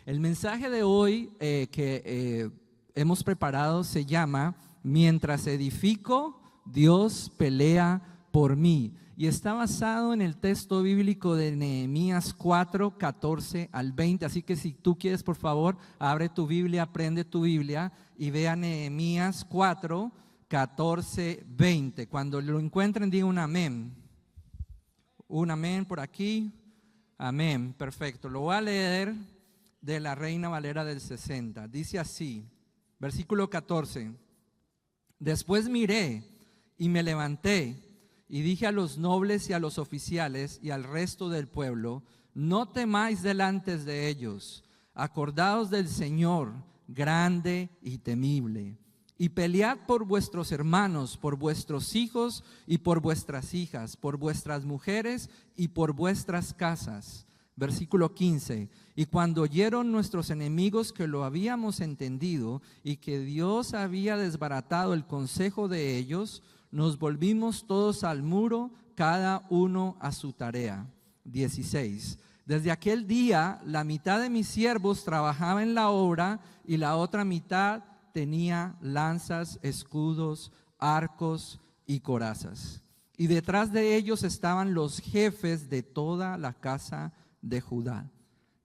El mensaje de hoy que hemos preparado se llama Mientras edifico, Dios pelea por mí. Y está basado en el texto bíblico de Nehemías 4, 14 al 20. Así que si tú quieres, por favor, abre tu Biblia, prende tu Biblia y vea Nehemías 4, 14, 20. Cuando lo encuentren, diga un amén. Un amén por aquí. Amén, perfecto. Lo voy a leer de la Reina Valera del 60. Dice así, versículo 14. Después miré y me levanté y dije a los nobles y a los oficiales y al resto del pueblo: no temáis delante de ellos, acordaos del Señor, grande y temible, y pelead por vuestros hermanos, por vuestros hijos y por vuestras hijas, por vuestras mujeres y por vuestras casas. Versículo 15, y cuando oyeron nuestros enemigos que lo habíamos entendido y que Dios había desbaratado el consejo de ellos, nos volvimos todos al muro, cada uno a su tarea. 16, desde aquel día la mitad de mis siervos trabajaba en la obra y la otra mitad tenía lanzas, escudos, arcos y corazas. Y detrás de ellos estaban los jefes de toda la casa de Judá.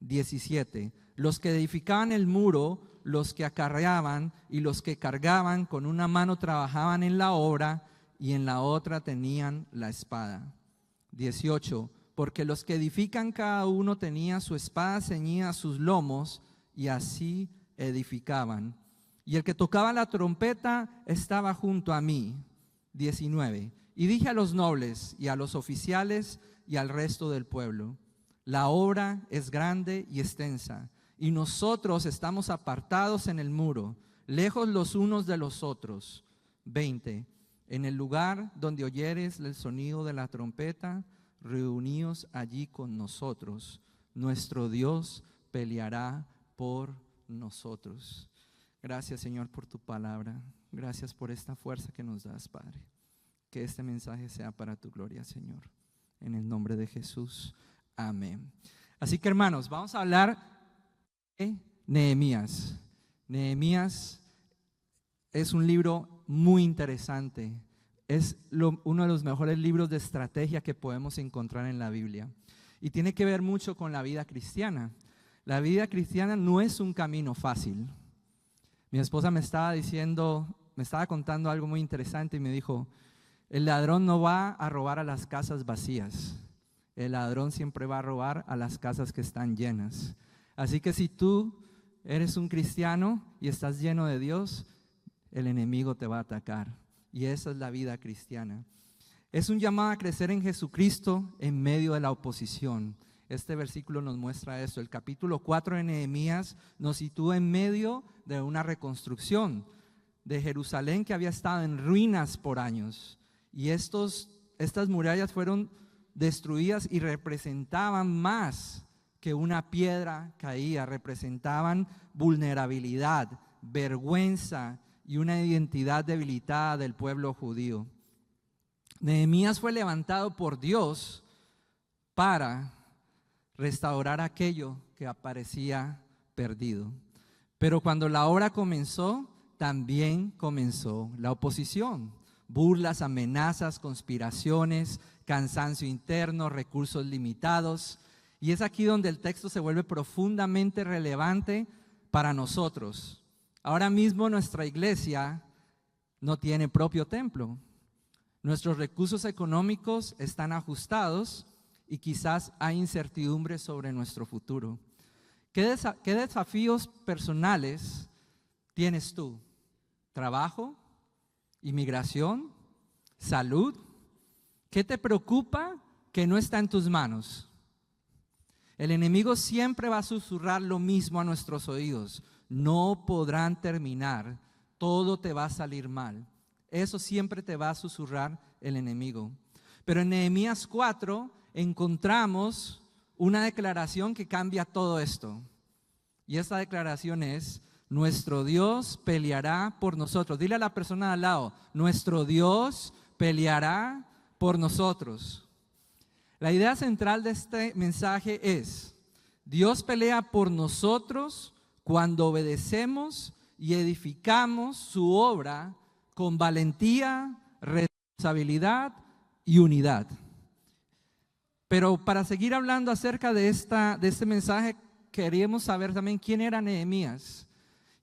17, los que edificaban el muro, los que acarreaban y los que cargaban, con una mano trabajaban en la obra y en la otra tenían la espada. 18, porque los que edifican cada uno tenía su espada ceñida a sus lomos y así edificaban. Y el que tocaba la trompeta estaba junto a mí. 19, y dije a los nobles y a los oficiales y al resto del pueblo: la obra es grande y extensa, y nosotros estamos apartados en el muro, lejos los unos de los otros. 20, en el lugar donde oyeres el sonido de la trompeta, reuníos allí con nosotros. Nuestro Dios peleará por nosotros. Gracias, Señor, por tu palabra. Gracias por esta fuerza que nos das, Padre. Que este mensaje sea para tu gloria, Señor. En el nombre de Jesús. Amén. Así que, hermanos, vamos a hablar de Nehemías. Nehemías es un libro muy interesante. Es uno de los mejores libros de estrategia que podemos encontrar en la Biblia. Y tiene que ver mucho con la vida cristiana. La vida cristiana no es un camino fácil. Mi esposa me estaba contando algo muy interesante y me dijo: el ladrón no va a robar a las casas vacías. El ladrón siempre va a robar a las casas que están llenas. Así que si tú eres un cristiano y estás lleno de Dios, el enemigo te va a atacar. Y esa es la vida cristiana. Es un llamado a crecer en Jesucristo en medio de la oposición. Este versículo nos muestra eso. El capítulo 4 de Nehemías nos sitúa en medio de una reconstrucción de Jerusalén que había estado en ruinas por años. Y estas murallas fueron destruidas y representaban más que una piedra caída. Representaban vulnerabilidad, vergüenza y una identidad debilitada del pueblo judío. Nehemías fue levantado por Dios para restaurar aquello que aparecía perdido. Pero cuando la obra comenzó, también comenzó la oposición. Burlas, amenazas, conspiraciones, cansancio interno, recursos limitados. Y es aquí donde el texto se vuelve profundamente relevante para nosotros. Ahora mismo nuestra iglesia no tiene propio templo. Nuestros recursos económicos están ajustados y quizás hay incertidumbre sobre nuestro futuro. ¿Qué desafíos personales tienes tú? ¿Trabajo? ¿Inmigración? ¿Salud? ¿Qué te preocupa que no está en tus manos? El enemigo siempre va a susurrar lo mismo a nuestros oídos. No podrán terminar, todo te va a salir mal. Eso siempre te va a susurrar el enemigo. Pero en Nehemías 4 encontramos una declaración que cambia todo esto. Y esta declaración es: nuestro Dios peleará por nosotros. Dile a la persona de al lado: nuestro Dios peleará por nosotros. La idea central de este mensaje es: Dios pelea por nosotros cuando obedecemos y edificamos su obra con valentía, responsabilidad y unidad. Pero para seguir hablando acerca de este mensaje, queríamos saber también quién era Nehemías.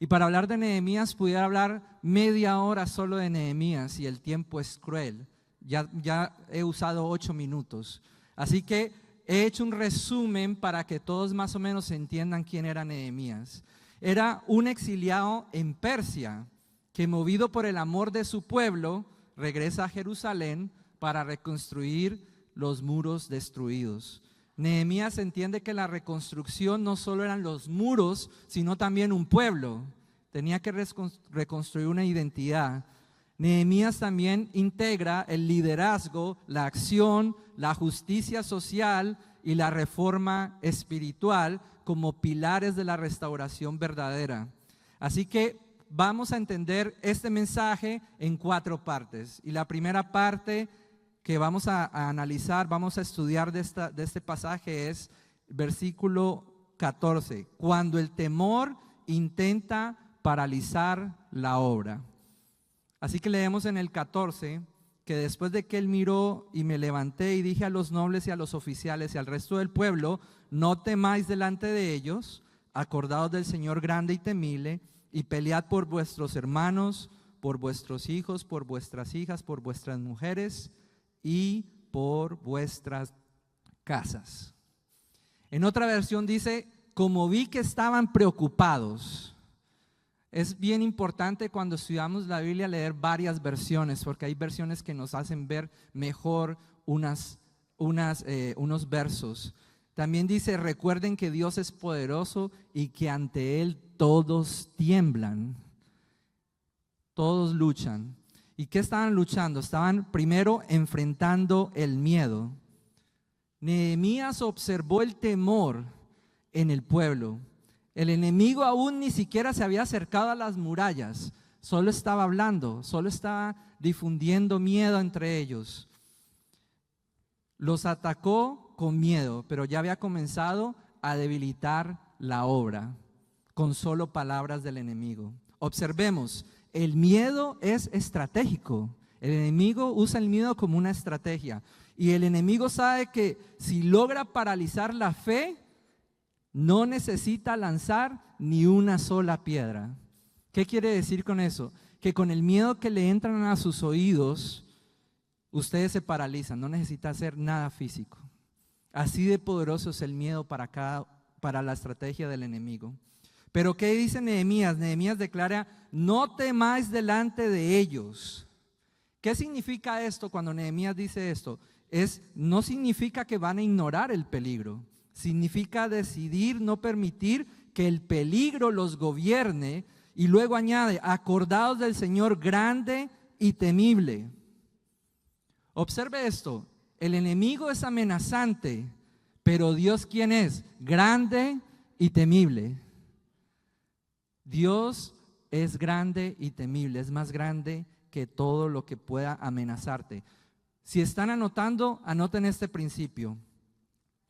Y para hablar de Nehemías, pudiera hablar media hora solo de Nehemías y el tiempo es cruel. Ya he usado 8 minutos. Así que he hecho un resumen para que todos más o menos entiendan quién era Nehemías. Era un exiliado en Persia que, movido por el amor de su pueblo, regresa a Jerusalén para reconstruir los muros destruidos. Nehemías entiende que la reconstrucción no solo eran los muros, sino también un pueblo. Tenía que reconstruir una identidad. Nehemías también integra el liderazgo, la acción, la justicia social y la reforma espiritual como pilares de la restauración verdadera. Así que vamos a entender este mensaje en 4 partes. Y la primera parte que vamos a analizar, vamos a estudiar de este pasaje es versículo 14, cuando el temor intenta paralizar la obra. Así que leemos en el 14, que después de que él miró y me levanté y dije a los nobles y a los oficiales y al resto del pueblo, no temáis delante de ellos, acordaos del Señor grande y temible, y pelead por vuestros hermanos, por vuestros hijos, por vuestras hijas, por vuestras mujeres y por vuestras casas. En otra versión dice, como vi que estaban preocupados. Es bien importante cuando estudiamos la Biblia leer varias versiones, porque hay versiones que nos hacen ver mejor unos versos. También dice, recuerden que Dios es poderoso y que ante Él todos tiemblan, todos luchan. ¿Y qué estaban luchando? Estaban primero enfrentando el miedo. Nehemías observó el temor en el pueblo. El enemigo aún ni siquiera se había acercado a las murallas, solo estaba hablando, solo estaba difundiendo miedo entre ellos. Los atacó con miedo, pero ya había comenzado a debilitar la obra con solo palabras del enemigo. Observemos, el miedo es estratégico. El enemigo usa el miedo como una estrategia. Y el enemigo sabe que si logra paralizar la fe, no necesita lanzar ni una sola piedra. ¿Qué quiere decir con eso? Que con el miedo que le entran a sus oídos, ustedes se paralizan, no necesita hacer nada físico. Así de poderoso es el miedo para la estrategia del enemigo. Pero ¿qué dice Nehemías? Nehemías declara, no temáis delante de ellos. ¿Qué significa esto cuando Nehemías dice esto? No significa que van a ignorar el peligro. Significa decidir no permitir que el peligro los gobierne. Y luego añade, acordaos del Señor grande y temible. Observe esto, el enemigo es amenazante, pero Dios, ¿quién es? Grande y temible. Dios es grande y temible, es más grande que todo lo que pueda amenazarte. Si están anotando, anoten este principio.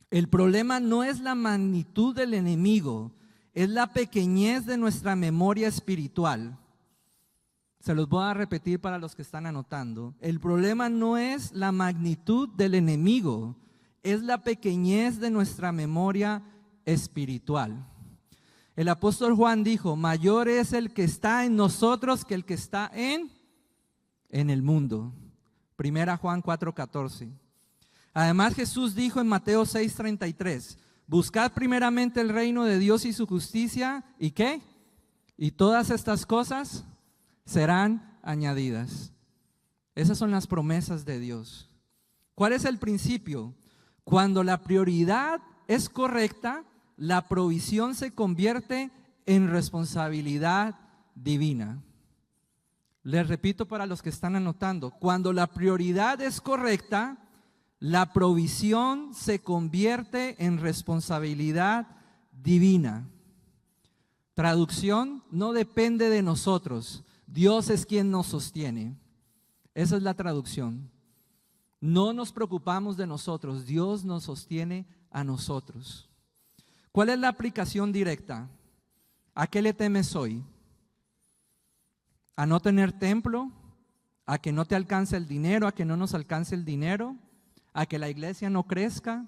El problema no es la magnitud del enemigo, es la pequeñez de nuestra memoria espiritual. Se los voy a repetir para los que están anotando. El problema no es la magnitud del enemigo, es la pequeñez de nuestra memoria espiritual. El apóstol Juan dijo, mayor es el que está en nosotros que el que está en el mundo. Primera Juan 4:14. Además Jesús dijo en Mateo 6:33, buscad primeramente el reino de Dios y su justicia, ¿y qué? Y todas estas cosas serán añadidas. Esas son las promesas de Dios. ¿Cuál es el principio? Cuando la prioridad es correcta, la provisión se convierte en responsabilidad divina. Les repito para los que están anotando, cuando la prioridad es correcta, la provisión se convierte en responsabilidad divina. Traducción, no depende de nosotros, Dios es quien nos sostiene. Esa es la traducción. No nos preocupamos de nosotros, Dios nos sostiene a nosotros. ¿Cuál es la aplicación directa? ¿A qué le temes hoy? ¿A no tener templo? ¿A que no te alcance el dinero? ¿A que no nos alcance el dinero? ¿A que la iglesia no crezca?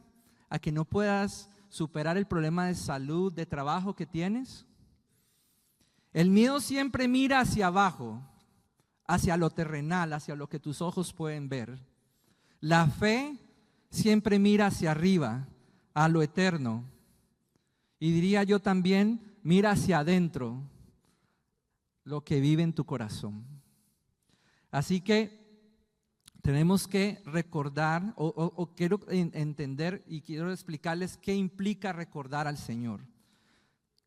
¿A que no puedas superar el problema de salud, de trabajo que tienes? El miedo siempre mira hacia abajo, hacia lo terrenal, hacia lo que tus ojos pueden ver. La fe siempre mira hacia arriba, a lo eterno. Y diría yo también, mira hacia adentro, lo que vive en tu corazón. Así que tenemos que recordar, o quiero entender y quiero explicarles qué implica recordar al Señor.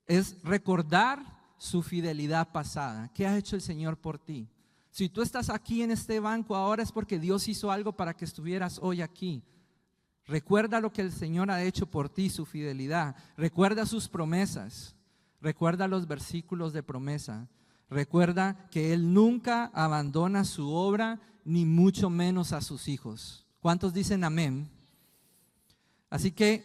Es recordar su fidelidad pasada. ¿Qué ha hecho el Señor por ti? Si tú estás aquí en este banco ahora es porque Dios hizo algo para que estuvieras hoy aquí. Recuerda lo que el Señor ha hecho por ti, su fidelidad. Recuerda sus promesas. Recuerda los versículos de promesa. Recuerda que Él nunca abandona su obra, ni mucho menos a sus hijos. ¿Cuántos dicen amén? Así que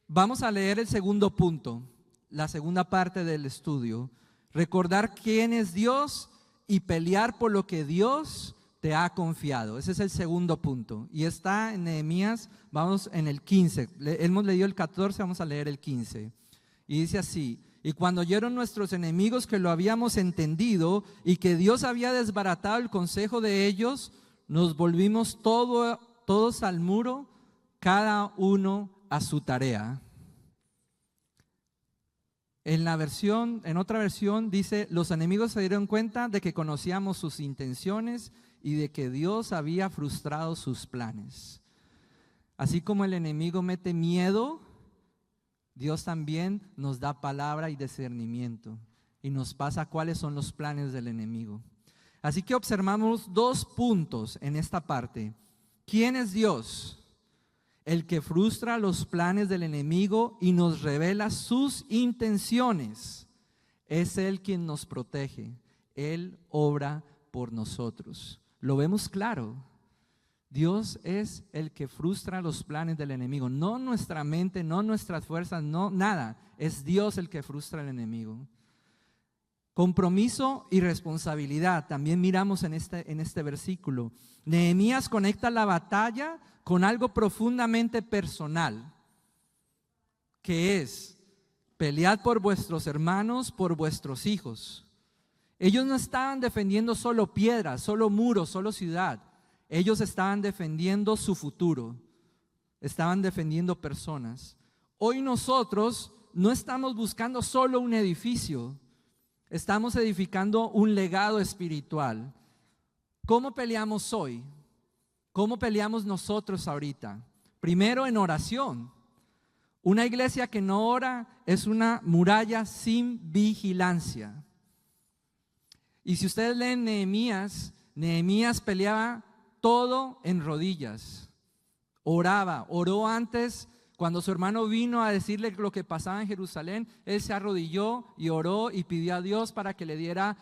vamos a leer el segundo punto, la segunda parte del estudio. Recordar quién es Dios y pelear por lo que Dios te ha confiado. Ese es el segundo punto. Y está en Nehemías, vamos en el 15. Hemos leído el 14, vamos a leer el 15. Y dice así: y cuando oyeron nuestros enemigos que lo habíamos entendido y que Dios había desbaratado el consejo de ellos, nos volvimos todos al muro, cada uno a su tarea. En otra versión dice: los enemigos se dieron cuenta de que conocíamos sus intenciones y de que Dios había frustrado sus planes. Así como el enemigo mete miedo, Dios también nos da palabra y discernimiento y nos pasa cuáles son los planes del enemigo. Así que observamos dos puntos en esta parte. ¿Quién es Dios? El que frustra los planes del enemigo y nos revela sus intenciones. Es Él quien nos protege. Él obra por nosotros. Lo vemos claro. Dios es el que frustra los planes del enemigo. No nuestra mente, no nuestras fuerzas, no nada. Es Dios el que frustra al enemigo. Compromiso y responsabilidad. También miramos en este versículo. Nehemías conecta la batalla con algo profundamente personal, que es: pelead por vuestros hermanos, por vuestros hijos. Ellos no estaban defendiendo solo piedras, solo muros, solo ciudad. Ellos estaban defendiendo su futuro, estaban defendiendo personas. Hoy nosotros no estamos buscando solo un edificio, estamos edificando un legado espiritual. ¿Cómo peleamos hoy? ¿Cómo peleamos nosotros ahorita? Primero, en oración. Una iglesia que no ora es una muralla sin vigilancia. Y si ustedes leen Nehemías, Nehemías peleaba todo en rodillas. Oró antes. Cuando su hermano vino a decirle lo que pasaba en Jerusalén, él se arrodilló y oró y pidió a Dios para que le diera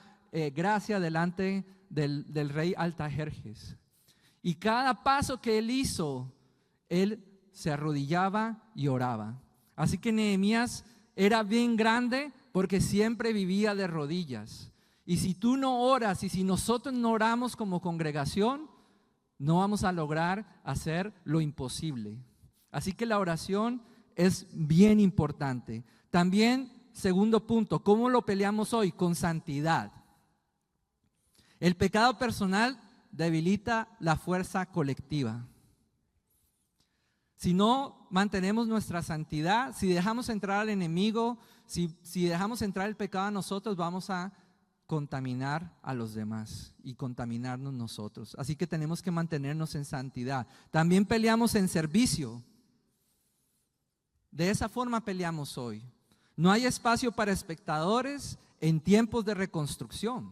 gracia delante del rey Artajerjes. Y cada paso que él hizo, él se arrodillaba y oraba. Así que Nehemías era bien grande porque siempre vivía de rodillas. Y si tú no oras y si nosotros no oramos como congregación, no vamos a lograr hacer lo imposible. Así que la oración es bien importante. También, segundo punto, ¿cómo lo peleamos hoy? Con santidad. El pecado personal debilita la fuerza colectiva. Si no mantenemos nuestra santidad, si dejamos entrar al enemigo, si dejamos entrar el pecado a nosotros, vamos a contaminar a los demás y contaminarnos nosotros. Así que tenemos que mantenernos en santidad. También peleamos en servicio. De esa forma peleamos hoy. No hay espacio para espectadores en tiempos de reconstrucción.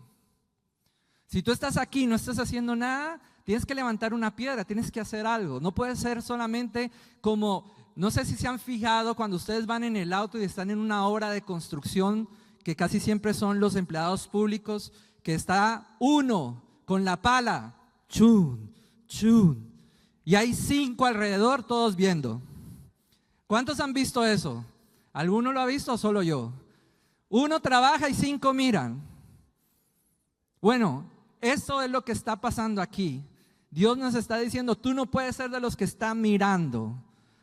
Si tú estás aquí y no estás haciendo nada, tienes que levantar una piedra, tienes que hacer algo. No puede ser solamente como, no sé si se han fijado cuando ustedes van en el auto y están en una obra de construcción, que casi siempre son los empleados públicos, que está uno con la pala, chun, chun, y hay 5 alrededor todos viendo. ¿Cuántos han visto eso? ¿Alguno lo ha visto o solo yo? 1 trabaja y 5 miran. Bueno, eso es lo que está pasando aquí. Dios nos está diciendo, tú no puedes ser de los que están mirando.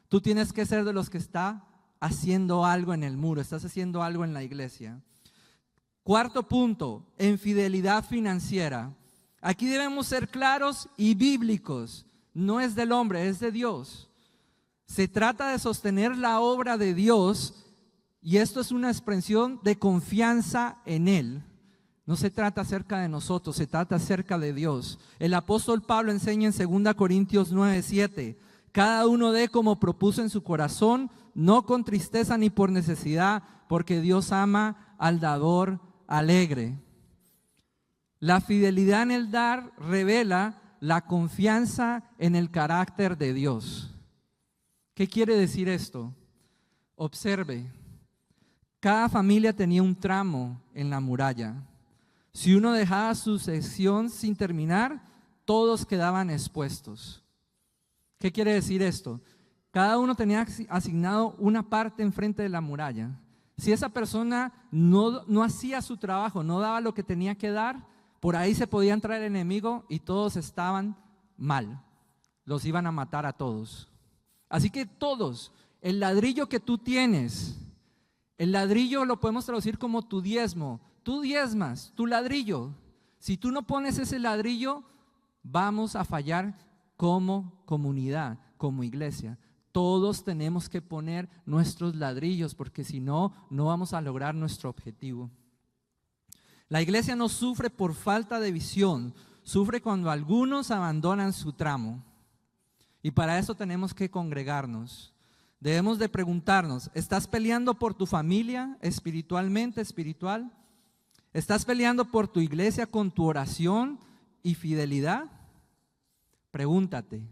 Tú tienes que ser de los que está haciendo algo en el muro, estás haciendo algo en la iglesia. 4 punto, infidelidad financiera. Aquí debemos ser claros y bíblicos. No es del hombre, es de Dios. Se trata de sostener la obra de Dios y esto es una expresión de confianza en Él. No se trata acerca de nosotros, se trata acerca de Dios. El apóstol Pablo enseña en 2 Corintios 9:7, cada uno dé como propuso en su corazón, no con tristeza ni por necesidad, porque Dios ama al dador alegre. La fidelidad en el dar revela la confianza en el carácter de Dios. ¿Qué quiere decir esto? Observe, cada familia tenía un tramo en la muralla. Si uno dejaba su sección sin terminar, todos quedaban expuestos. ¿Qué quiere decir esto? Cada uno tenía asignado una parte enfrente de la muralla. Si esa persona no hacía su trabajo, no daba lo que tenía que dar, por ahí se podía entrar el enemigo y todos estaban mal. Los iban a matar a todos. Así que todos, el ladrillo que tú tienes, el ladrillo lo podemos traducir como tu diezmo. Tú diezmas tu ladrillo. Si tú no pones ese ladrillo, vamos a fallar como comunidad, como iglesia. Todos tenemos que poner nuestros ladrillos porque si no, no vamos a lograr nuestro objetivo. La iglesia no sufre por falta de visión, sufre cuando algunos abandonan su tramo. Y para eso tenemos que congregarnos. Debemos de preguntarnos, ¿estás peleando por tu familia espiritual? ¿Estás peleando por tu iglesia con tu oración y fidelidad? Pregúntate,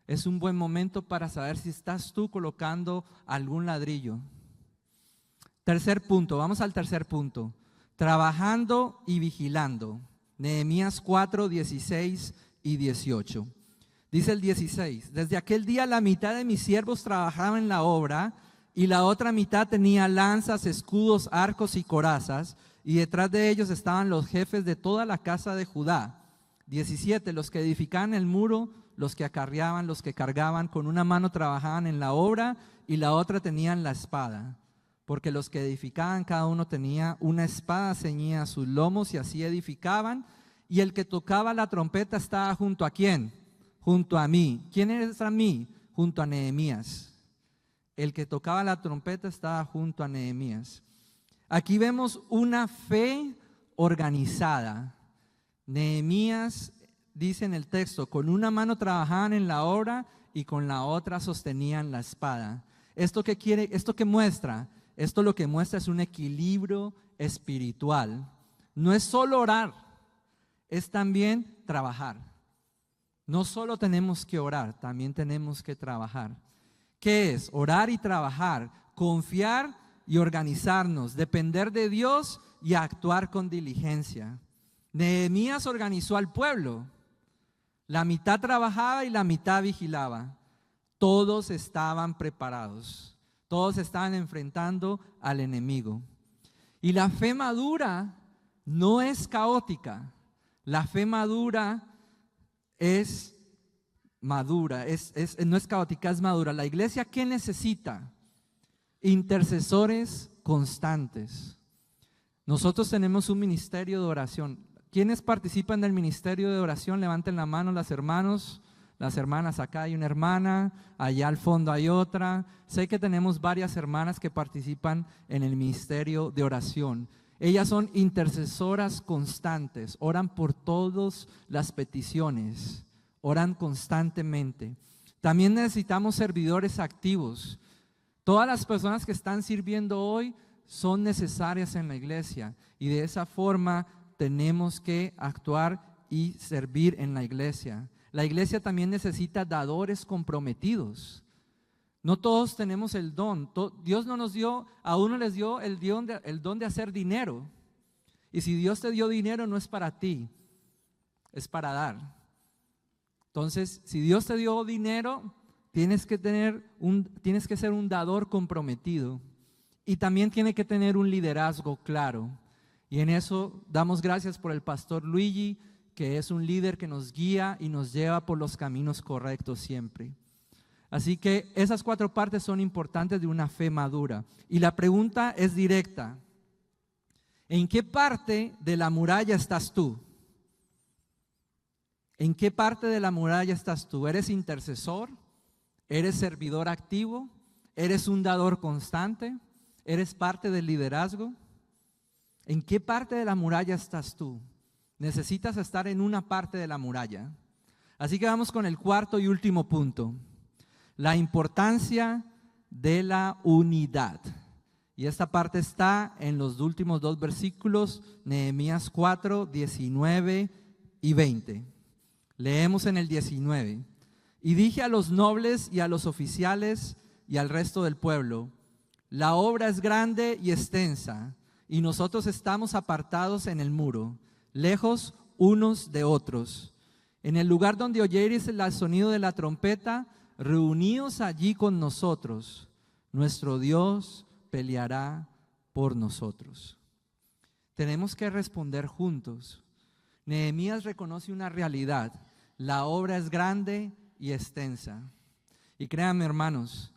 es un buen momento para saber si estás tú colocando algún ladrillo. Tercer punto, vamos al tercer punto. Trabajando y vigilando. Nehemías 4, 16 y 18. Dice el 16, desde aquel día la mitad de mis siervos trabajaba en la obra y la otra mitad tenía lanzas, escudos, arcos y corazas, y detrás de ellos estaban los jefes de toda la casa de Judá. 17, los que edificaban el muro, los que acarreaban, los que cargaban, con una mano trabajaban en la obra y la otra tenían la espada. Porque los que edificaban, cada uno tenía una espada ceñida a sus lomos y así edificaban. Y el que tocaba la trompeta estaba junto a ¿quién? Junto a mí. ¿Quién es a mí? Junto a Nehemías. El que tocaba la trompeta estaba junto a Nehemías. Aquí vemos una fe organizada. Nehemías dice en el texto, con una mano trabajaban en la obra y con la otra sostenían la espada. ¿Esto qué quiere? ¿Esto qué muestra? Esto lo que muestra es un equilibrio espiritual. No es solo orar, es también trabajar. No solo tenemos que orar, también tenemos que trabajar. ¿Qué es? Orar y trabajar, confiar y organizarnos, depender de Dios y actuar con diligencia. Nehemías organizó al pueblo. La mitad trabajaba y la mitad vigilaba. Todos estaban preparados. Todos estaban enfrentando al enemigo. Y la fe madura no es caótica. La fe madura es madura, no es caótica, es madura. La iglesia, ¿qué necesita? Intercesores constantes. Nosotros tenemos un ministerio de oración. ¿Quiénes participan del ministerio de oración? Levanten la mano las hermanos, las hermanas. Acá hay una hermana, allá al fondo hay otra. Sé que tenemos varias hermanas que participan en el ministerio de oración. Ellas son intercesoras constantes, oran por todas las peticiones, oran constantemente. También necesitamos servidores activos. Todas las personas que están sirviendo hoy son necesarias en la iglesia y de esa forma tenemos que actuar y servir en la iglesia. La iglesia también necesita dadores comprometidos. No todos tenemos el don. Dios no nos dio, a uno les dio el don de hacer dinero. Y si Dios te dio dinero no es para ti, es para dar. Entonces, si Dios te dio dinero, tienes que ser un dador comprometido. y también tiene que tener un liderazgo claro. Y en eso damos gracias por el pastor Luigi, que es un líder que nos guía y nos lleva por los caminos correctos siempre. Así que esas 4 partes son importantes de una fe madura. Y la pregunta es directa. ¿En qué parte de la muralla estás tú? ¿En qué parte de la muralla estás tú? ¿Eres intercesor? ¿Eres servidor activo? ¿Eres un dador constante? ¿Eres parte del liderazgo? ¿En qué parte de la muralla estás tú? Necesitas estar en una parte de la muralla. Así que vamos con el 4 y último punto. La importancia de la unidad. Y esta parte está en los últimos 2 versículos, Nehemías 4, 19 y 20. Leemos en el 19. Y dije a los nobles y a los oficiales y al resto del pueblo: la obra es grande y extensa, y nosotros estamos apartados en el muro, lejos unos de otros. En el lugar donde oyereis el sonido de la trompeta, reuníos allí con nosotros. Nuestro Dios peleará por nosotros. Tenemos que responder juntos. Nehemías reconoce una realidad: la obra es grande y extensa. Y créanme, hermanos,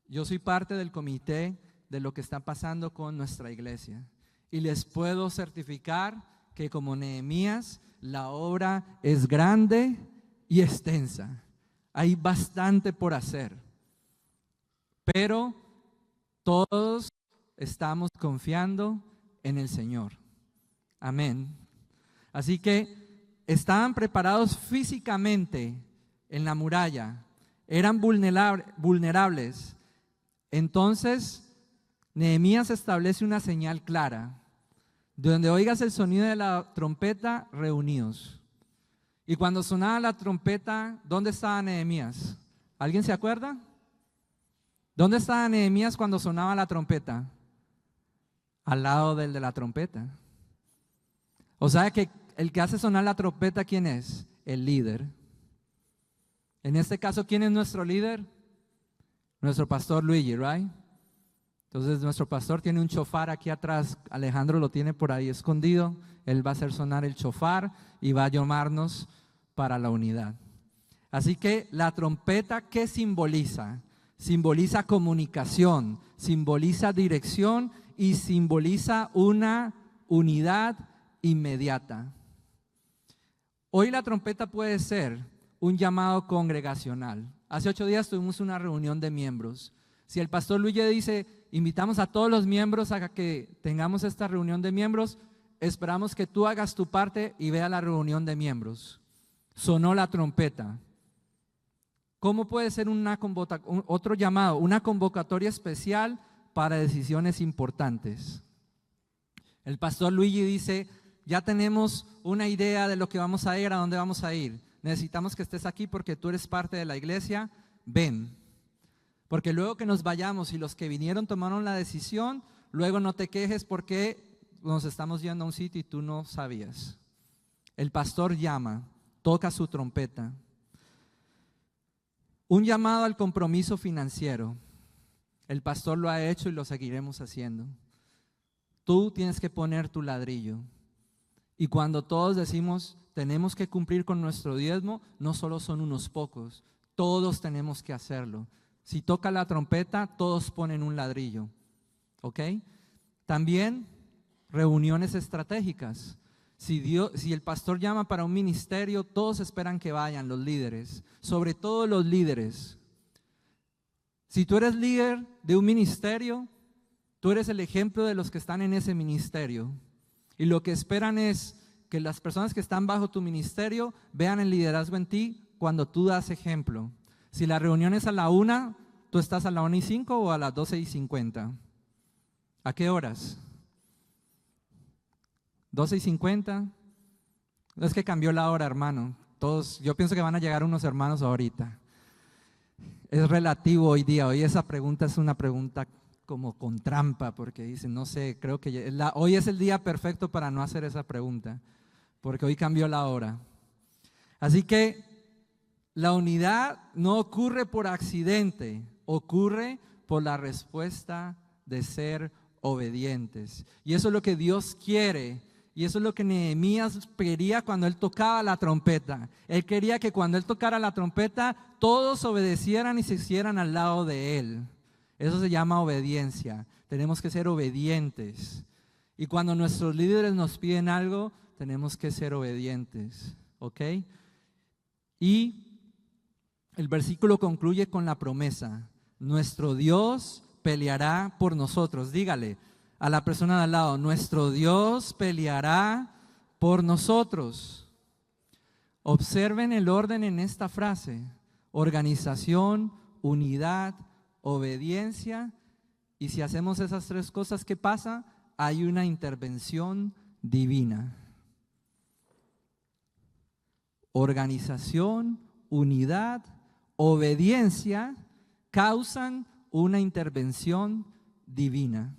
yo soy parte del comité de lo que está pasando con nuestra iglesia, y les puedo certificar que como Nehemías, la obra es grande y extensa. Hay bastante por hacer, pero todos estamos confiando en el Señor. Amén. Así que estaban preparados físicamente en la muralla, eran vulnerables. Entonces Nehemías establece una señal clara: donde oigas el sonido de la trompeta, reuníos. Y cuando sonaba la trompeta, ¿dónde estaba Nehemías? ¿Alguien se acuerda? ¿Dónde estaba Nehemías cuando sonaba la trompeta? Al lado del de la trompeta. O sea que el que hace sonar la trompeta, ¿quién es? El líder. En este caso, ¿quién es nuestro líder? Nuestro pastor Luigi, ¿right? Entonces nuestro pastor tiene un chofar aquí atrás. Alejandro lo tiene por ahí escondido. Él va a hacer sonar el chofar y va a llamarnos para la unidad. Así que la trompeta, ¿qué simboliza? Simboliza comunicación, simboliza dirección y simboliza una unidad inmediata. Hoy la trompeta puede ser un llamado congregacional. Hace 8 días tuvimos una reunión de miembros. Si el pastor Luigi dice: invitamos a todos los miembros a que tengamos esta reunión de miembros, esperamos que tú hagas tu parte y vea la reunión de miembros. Sonó la trompeta. ¿Cómo puede ser otro llamado? Una convocatoria especial para decisiones importantes. El pastor Luigi dice: ya tenemos una idea de lo que vamos a ir, a dónde vamos a ir. Necesitamos que estés aquí porque tú eres parte de la iglesia. Ven. Porque luego que nos vayamos y los que vinieron tomaron la decisión, luego no te quejes porque nos estamos yendo a un sitio y tú no sabías. El pastor llama, toca su trompeta. Un llamado al compromiso financiero. El pastor lo ha hecho y lo seguiremos haciendo. Tú tienes que poner tu ladrillo. Y cuando todos decimos tenemos que cumplir con nuestro diezmo, no solo son unos pocos, todos tenemos que hacerlo. Si toca la trompeta, todos ponen un ladrillo. ¿Ok? También reuniones estratégicas. Si el pastor llama para un ministerio, todos esperan que vayan los líderes, sobre todo los líderes. Si tú eres líder de un ministerio, tú eres el ejemplo de los que están en ese ministerio. Y lo que esperan es que las personas que están bajo tu ministerio vean el liderazgo en ti cuando tú das ejemplo. Si la reunión es a la 1, ¿tú estás a la 1:05 o a las 12:50? ¿A qué horas? 12:50. Es que cambió la hora, hermano. Yo pienso que van a llegar unos hermanos ahorita. Es relativo hoy día. Hoy esa pregunta es una pregunta como con trampa, porque dicen, no sé, creo que hoy es el día perfecto para no hacer esa pregunta, porque hoy cambió la hora. Así que la unidad no ocurre por accidente, ocurre por la respuesta de ser obedientes. Y eso es lo que Dios quiere. Y eso es lo que Nehemías quería cuando él tocaba la trompeta. Él quería que cuando él tocara la trompeta, todos obedecieran y se hicieran al lado de él. Eso se llama obediencia. Tenemos que ser obedientes. Y cuando nuestros líderes nos piden algo, tenemos que ser obedientes. ¿Ok? Y el versículo concluye con la promesa: nuestro Dios peleará por nosotros. Dígale a la persona de al lado: nuestro Dios peleará por nosotros. Observen el orden en esta frase: organización, unidad, obediencia. Y si hacemos esas tres cosas, ¿qué pasa? Hay una intervención divina. Organización, unidad, obediencia causan una intervención divina.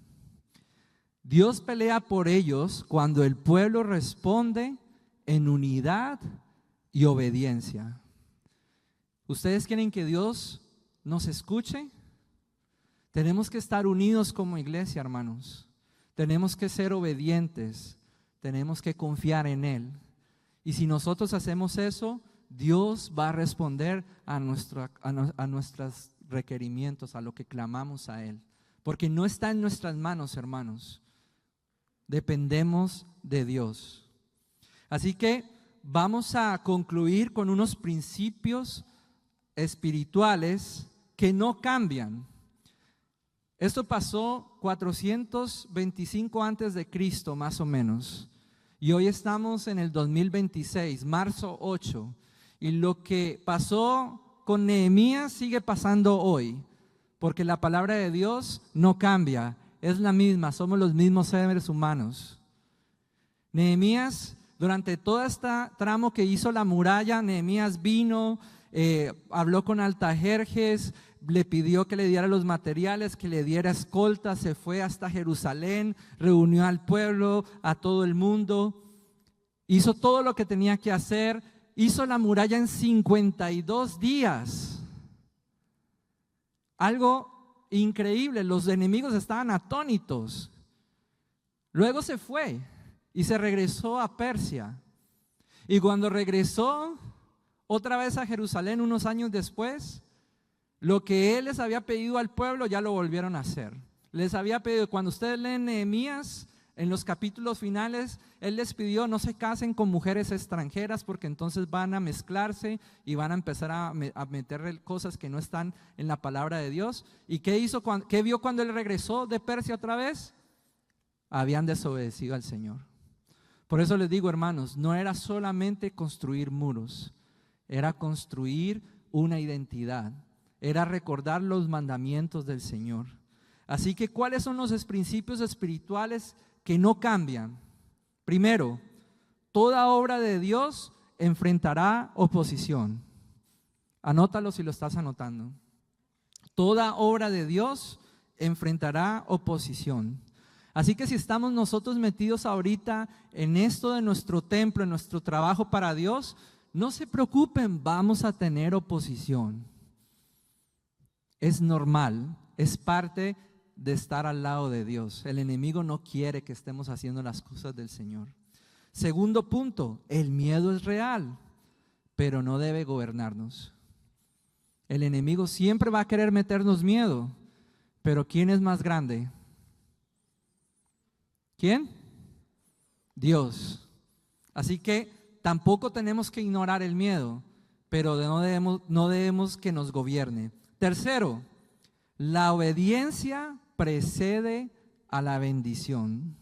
Dios pelea por ellos cuando el pueblo responde en unidad y obediencia. ¿Ustedes quieren que Dios nos escuche? Tenemos que estar unidos como iglesia, hermanos. Tenemos que ser obedientes. Tenemos que confiar en Él. Y si nosotros hacemos eso, Dios va a responder a nuestros requerimientos, a lo que clamamos a Él. Porque no está en nuestras manos, hermanos. Dependemos de Dios. Así que vamos a concluir con unos principios espirituales que no cambian. Esto pasó 425 antes de Cristo, más o menos. Y hoy estamos en el 2026, marzo 8. Y lo que pasó con Nehemías sigue pasando hoy, porque la palabra de Dios no cambia, es la misma, somos los mismos seres humanos. Nehemías, durante todo este tramo que hizo la muralla, Nehemías vino, habló con Artajerjes, le pidió que le diera los materiales, que le diera escolta, se fue hasta Jerusalén, reunió al pueblo, a todo el mundo, hizo todo lo que tenía que hacer, hizo la muralla en 52 días. Algo increíble, los enemigos estaban atónitos. Luego se fue y se regresó a Persia. Y cuando regresó otra vez a Jerusalén unos años después, lo que él les había pedido al pueblo ya lo volvieron a hacer. Les había pedido, cuando ustedes leen Nehemías, en los capítulos finales, él les pidió: no se casen con mujeres extranjeras, porque entonces van a mezclarse y van a empezar a meter cosas que no están en la palabra de Dios. ¿Y qué hizo? ¿Qué vio cuando él regresó de Persia otra vez? Habían desobedecido al Señor. Por eso les digo, hermanos, no era solamente construir muros, era construir una identidad. Era recordar los mandamientos del Señor. Así que, ¿cuáles son los principios espirituales que no cambian? Primero, toda obra de Dios enfrentará oposición. Anótalo si lo estás anotando. Toda obra de Dios enfrentará oposición. Así que si estamos nosotros metidos ahorita en esto de nuestro templo, en nuestro trabajo para Dios, no se preocupen, vamos a tener oposición. Es normal, es parte de estar al lado de Dios. El enemigo no quiere que estemos haciendo las cosas del Señor. Segundo punto, el miedo es real, pero no debe gobernarnos. El enemigo siempre va a querer meternos miedo, pero ¿quién es más grande? ¿Quién? Dios. Así que tampoco tenemos que ignorar el miedo, pero no debemos que nos gobierne. Tercero, la obediencia precede a la bendición.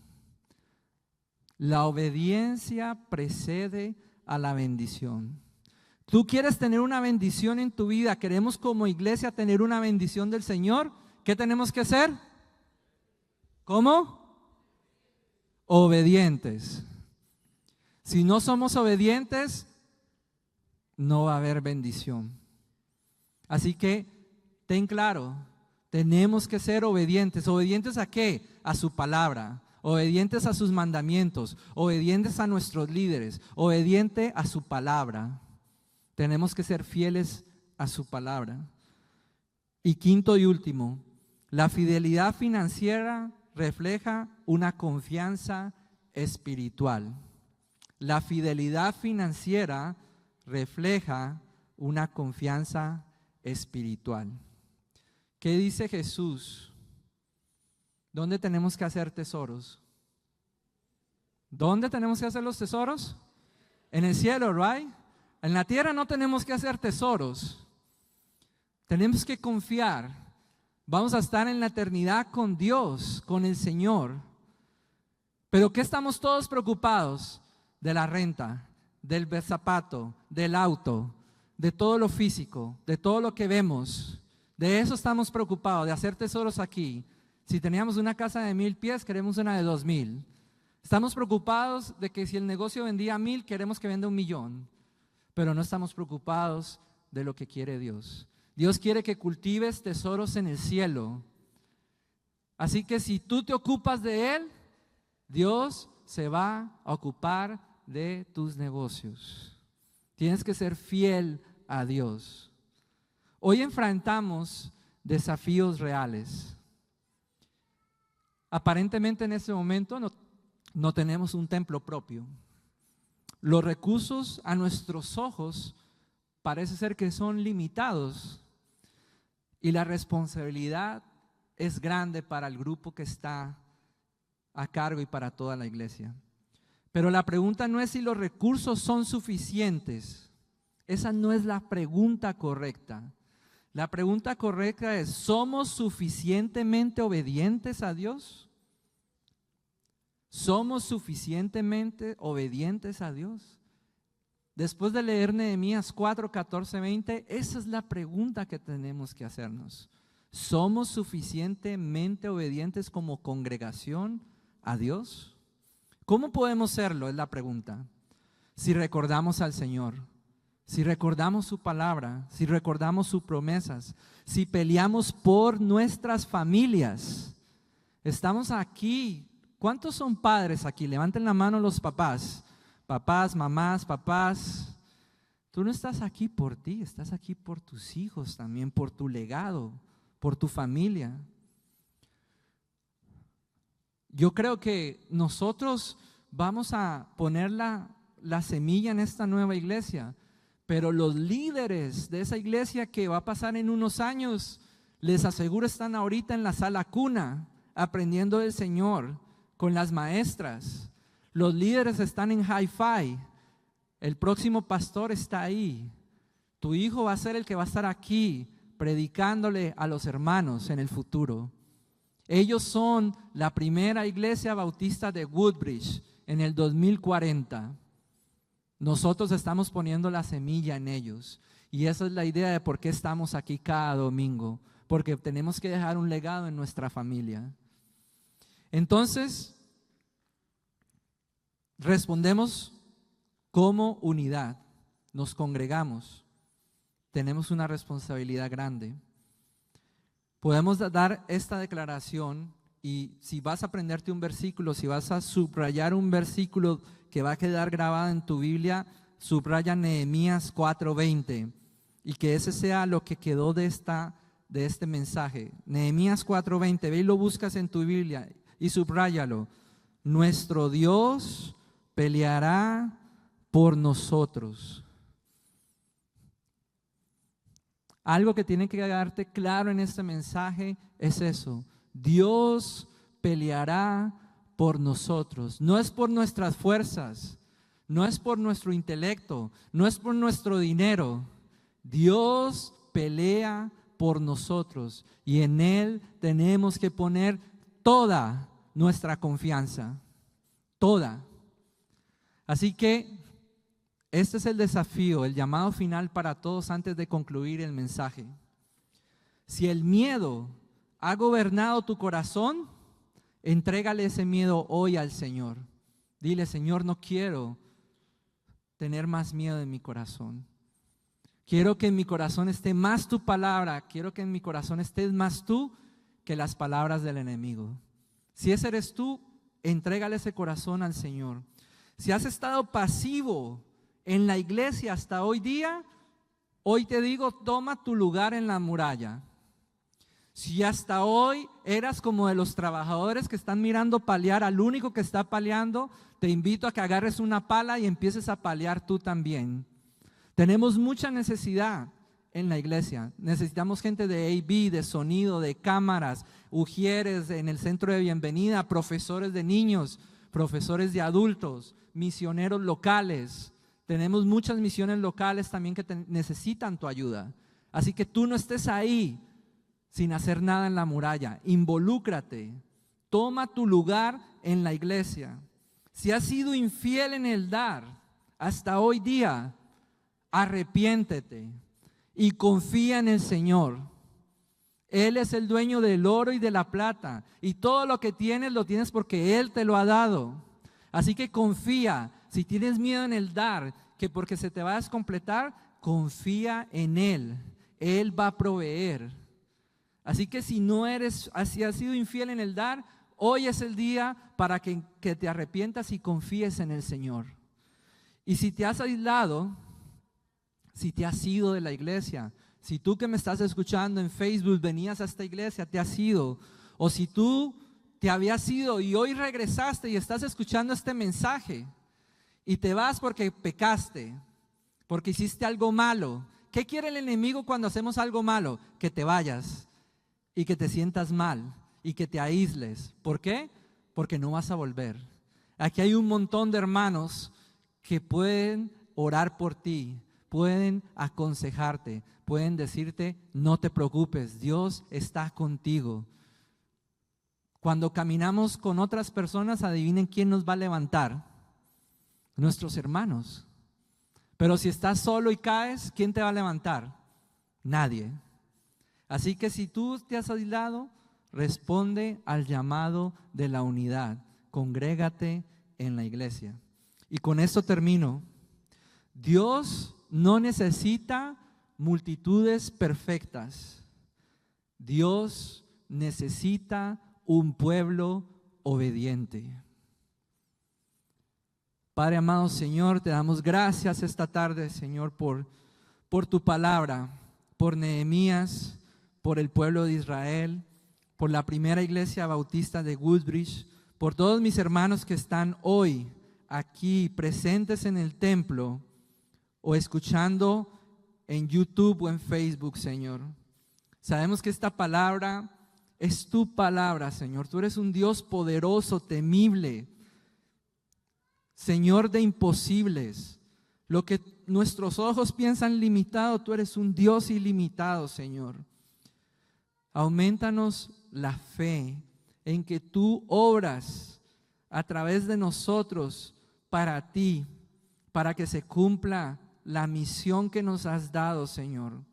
La obediencia precede a la bendición. ¿Tú quieres tener una bendición en tu vida? ¿Queremos como iglesia tener una bendición del Señor? ¿Qué tenemos que hacer? ¿Cómo? Obedientes. Si no somos obedientes, no va a haber bendición. Así que ten claro, tenemos que ser obedientes. ¿Obedientes a qué? A su palabra, obedientes a sus mandamientos, obedientes a nuestros líderes, obediente a su palabra. Tenemos que ser fieles a su palabra. Y quinto y último, La fidelidad financiera refleja una confianza espiritual. La fidelidad financiera refleja una confianza espiritual. ¿Qué dice Jesús? ¿Dónde tenemos que hacer tesoros? ¿Dónde tenemos que hacer los tesoros? En el cielo, right? En la tierra no tenemos que hacer tesoros. Tenemos que confiar. Vamos a estar en la eternidad con Dios, con el Señor. Pero ¿qué estamos todos preocupados? De la renta, del zapato, del auto, de todo lo físico, de todo lo que vemos. De eso estamos preocupados, de hacer tesoros aquí. Si teníamos una casa de 1000 pies, queremos una de 2000. Estamos preocupados de que si el negocio vendía 1000, queremos que venda 1,000,000. Pero no estamos preocupados de lo que quiere Dios. Dios quiere que cultives tesoros en el cielo. Así que si tú te ocupas de Él, Dios se va a ocupar de tus negocios. Tienes que ser fiel a Dios. Hoy enfrentamos desafíos reales. Aparentemente en este momento no tenemos un templo propio. Los recursos a nuestros ojos parece ser que son limitados y la responsabilidad es grande para el grupo que está a cargo y para toda la iglesia. Pero la pregunta no es si los recursos son suficientes. Esa no es la pregunta correcta. La pregunta correcta es: ¿somos suficientemente obedientes a Dios? ¿Somos suficientemente obedientes a Dios? Después de leer Nehemías 4, 14, 20, esa es la pregunta que tenemos que hacernos. ¿Somos suficientemente obedientes como congregación a Dios? ¿Cómo podemos serlo? Es la pregunta. Si recordamos al Señor, si recordamos su palabra, si recordamos sus promesas, si peleamos por nuestras familias. Estamos aquí. ¿Cuántos son padres aquí? Levanten la mano los papás. Papás, mamás, papás. Tú no estás aquí por ti, estás aquí por tus hijos también, por tu legado, por tu familia. Yo creo que nosotros vamos a poner la semilla en esta nueva iglesia, pero los líderes de esa iglesia que va a pasar en unos años, les aseguro están ahorita en la sala cuna, aprendiendo del Señor, con las maestras. Los líderes están en Hi-Fi. El próximo pastor está ahí. Tu hijo va a ser el que va a estar aquí, predicándole a los hermanos en el futuro. Ellos son la primera iglesia bautista de Woodbridge en el 2040. Nosotros estamos poniendo la semilla en ellos. Y esa es la idea de por qué estamos aquí cada domingo. Porque tenemos que dejar un legado en nuestra familia. Entonces, respondemos como unidad. Nos congregamos. Tenemos una responsabilidad grande. Podemos dar esta declaración y si vas a aprenderte un versículo, si vas a subrayar un versículo que va a quedar grabado en tu Biblia, subraya Nehemías 4:20 y que ese sea lo que quedó de este mensaje. Nehemías 4:20, ve y lo buscas en tu Biblia y subráyalo. Nuestro Dios peleará por nosotros. Algo que tiene que quedarte claro en este mensaje es eso. Dios peleará por nosotros. No es por nuestras fuerzas, no es por nuestro intelecto, no es por nuestro dinero. Dios pelea por nosotros y en Él tenemos que poner toda nuestra confianza. Toda. Así que este es el desafío, el llamado final para todos antes de concluir el mensaje. Si el miedo ha gobernado tu corazón, entrégale ese miedo hoy al Señor. Dile: Señor, no quiero tener más miedo en mi corazón. Quiero que en mi corazón esté más tu palabra. Quiero que en mi corazón estés más tú que las palabras del enemigo. Si ese eres tú, entrégale ese corazón al Señor. Si has estado pasivo en la iglesia hasta hoy día, hoy te digo, toma tu lugar en la muralla. Si hasta hoy eras como de los trabajadores que están mirando palear al único que está paleando, te invito a que agarres una pala y empieces a palear tú también. Tenemos mucha necesidad en la iglesia. Necesitamos gente de AV, de sonido, de cámaras, ujieres en el centro de bienvenida, profesores de niños, profesores de adultos, misioneros locales. Tenemos muchas misiones locales también que necesitan tu ayuda. Así que tú no estés ahí sin hacer nada en la muralla. Involúcrate, toma tu lugar en la iglesia. Si has sido infiel en el dar hasta hoy día, arrepiéntete y confía en el Señor. Él es el dueño del oro y de la plata, y todo lo que tienes lo tienes porque Él te lo ha dado. Así que confía. Si tienes miedo en el dar, que porque se te va a descompletar, confía en Él. Él va a proveer. Así que si has sido infiel en el dar, hoy es el día para que te arrepientas y confíes en el Señor. Y si te has aislado, si te has ido de la iglesia, si tú que me estás escuchando en Facebook venías a esta iglesia, te has ido, o si tú te habías ido y hoy regresaste y estás escuchando este mensaje y te vas porque pecaste, porque hiciste algo malo. ¿Qué quiere el enemigo cuando hacemos algo malo? Que te vayas y que te sientas mal y que te aísles. ¿Por qué? Porque no vas a volver. Aquí hay un montón de hermanos que pueden orar por ti, pueden aconsejarte, pueden decirte: no te preocupes, Dios está contigo. Cuando caminamos con otras personas, adivinen quién nos va a levantar: nuestros hermanos. Pero si estás solo y caes, ¿quién te va a levantar? Nadie. Así que si tú te has aislado, responde al llamado de la unidad. Congrégate en la iglesia. Y con esto termino. Dios no necesita multitudes perfectas. Dios necesita un pueblo obediente. Padre amado, Señor, te damos gracias esta tarde, Señor, por tu palabra, por Nehemías, por el pueblo de Israel, por la primera iglesia bautista de Woodbridge, por todos mis hermanos que están hoy aquí presentes en el templo o escuchando en YouTube o en Facebook, Señor. Sabemos que esta palabra es tu palabra, Señor. Tú eres un Dios poderoso, temible, Señor de imposibles. Lo que nuestros ojos piensan limitado, tú eres un Dios ilimitado, Señor. Aumentanos la fe en que tú obras a través de nosotros para ti, para que se cumpla la misión que nos has dado, Señor.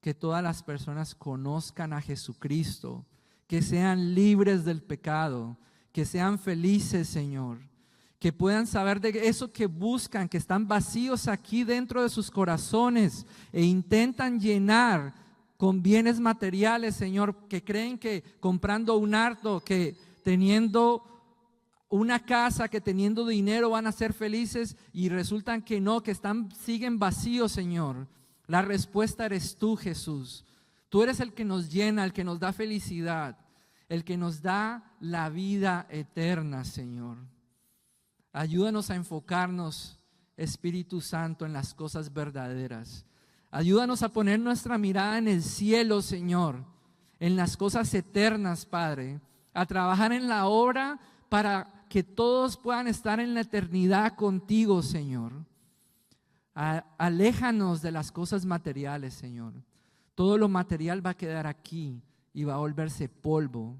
Que todas las personas conozcan a Jesucristo, que sean libres del pecado, que sean felices, Señor. Que puedan saber de eso que buscan, que están vacíos aquí dentro de sus corazones e intentan llenar con bienes materiales, Señor, que creen que comprando un auto, que teniendo una casa, que teniendo dinero van a ser felices, y resultan que no, que siguen vacíos, Señor. La respuesta eres tú, Jesús. Tú eres el que nos llena, el que nos da felicidad, el que nos da la vida eterna, Señor. Ayúdanos a enfocarnos, Espíritu Santo, en las cosas verdaderas. Ayúdanos a poner nuestra mirada en el cielo, Señor, en las cosas eternas, Padre. A trabajar en la obra para que todos puedan estar en la eternidad contigo, Señor. Aléjanos de las cosas materiales, Señor. Todo lo material va a quedar aquí y va a volverse polvo.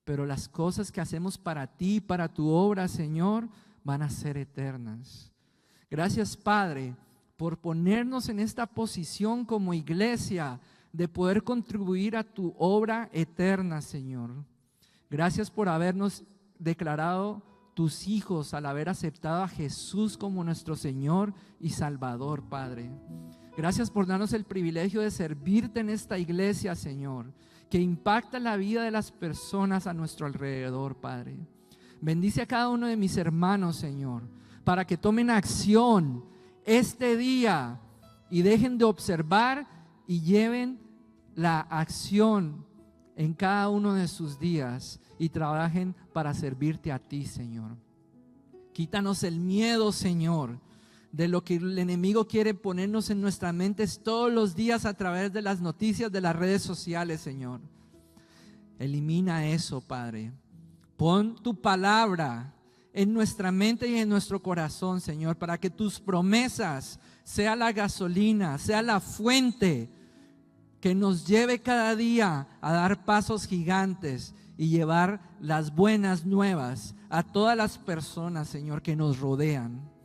Pero las cosas que hacemos para ti, para tu obra, Señor, van a ser eternas. Gracias, Padre, por ponernos en esta posición como iglesia de poder contribuir a tu obra eterna, Señor. Gracias por habernos declarado tus hijos al haber aceptado a Jesús como nuestro Señor y Salvador, Padre. Gracias por darnos el privilegio de servirte en esta iglesia, Señor, que impacta la vida de las personas a nuestro alrededor, Padre. Bendice a cada uno de mis hermanos, Señor, para que tomen acción este día y dejen de observar y lleven la acción en cada uno de sus días y trabajen para servirte a ti, Señor. Quítanos el miedo, Señor, de lo que el enemigo quiere ponernos en nuestras mentes todos los días a través de las noticias de las redes sociales, Señor. Elimina eso, Padre. Pon tu palabra en nuestra mente y en nuestro corazón, Señor, para que tus promesas sea la gasolina, sea la fuente que nos lleve cada día a dar pasos gigantes y llevar las buenas nuevas a todas las personas, Señor, que nos rodean.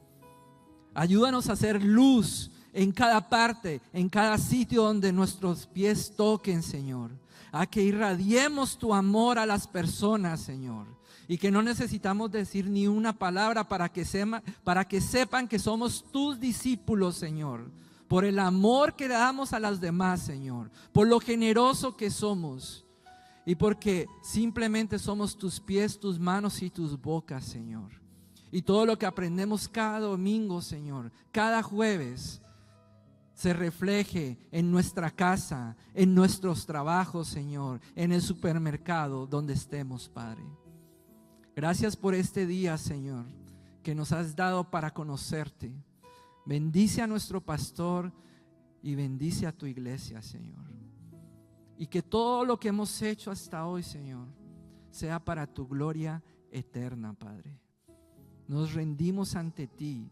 Ayúdanos a hacer luz en cada parte, en cada sitio donde nuestros pies toquen, Señor. A que irradiemos tu amor a las personas, Señor. Y que no necesitamos decir ni una palabra para que sepan que somos tus discípulos, Señor. Por el amor que damos a las demás, Señor. Por lo generoso que somos. Y porque simplemente somos tus pies, tus manos y tus bocas, Señor. Y todo lo que aprendemos cada domingo, Señor, cada jueves, se refleje en nuestra casa, en nuestros trabajos, Señor, en el supermercado, donde estemos, Padre. Gracias por este día, Señor, que nos has dado para conocerte. Bendice a nuestro pastor y bendice a tu iglesia, Señor. Y que todo lo que hemos hecho hasta hoy, Señor, sea para tu gloria eterna, Padre. Nos rendimos ante ti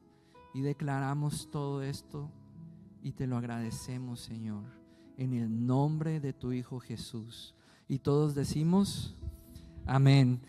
y declaramos todo esto y te lo agradecemos, Señor, en el nombre de tu Hijo Jesús. Y todos decimos amén.